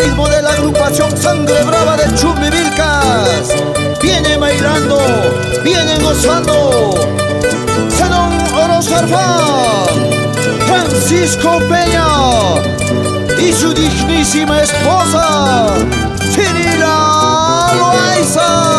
ritmo de la agrupación Sangre Brava de Chumbivilcas. Viene bailando, viene gozando Zenón Oroz Farfán, Francisco Peña y su dignísima esposa Cirila Loaiza.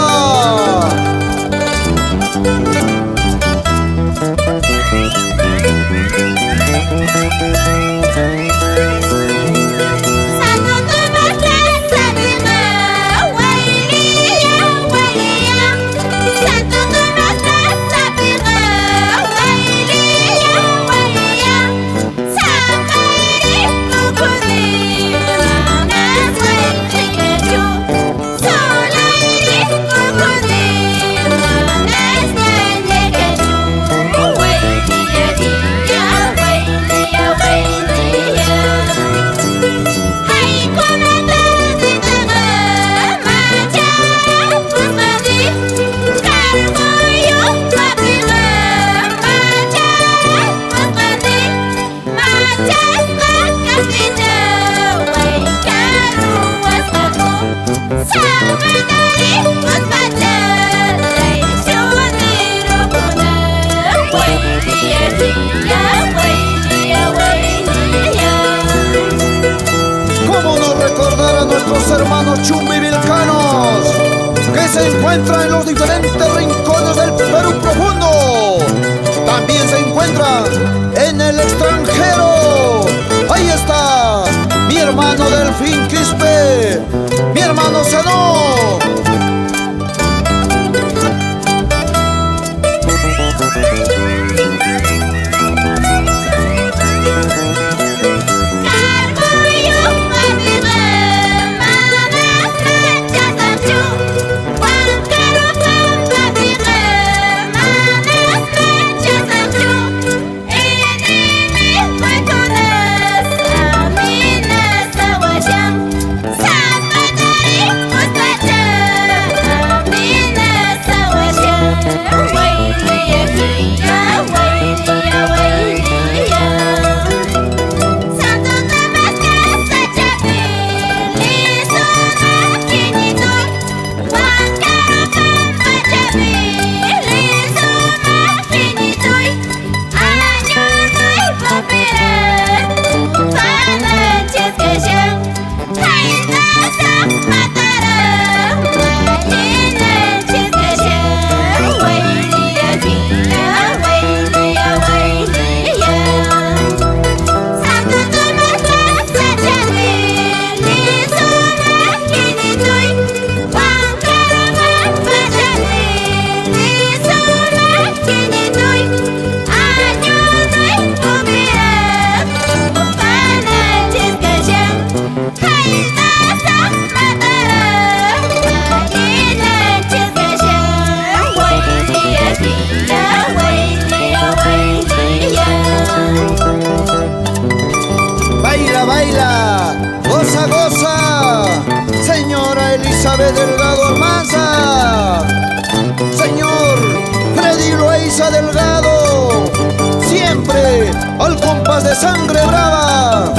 ¿Cómo no recordar a nuestros hermanos chumbivilcanos que se encuentran en los diferentes rincones del Perú profundo? También se encuentran en el extranjero. Ahí está mi hermano Delfín Quispe, mi hermano Zenón. Baila, goza, goza, señora Elizabeth Delgado Almanza, señor Freddy Loaiza Delgado, siempre al compás de Sangre Brava.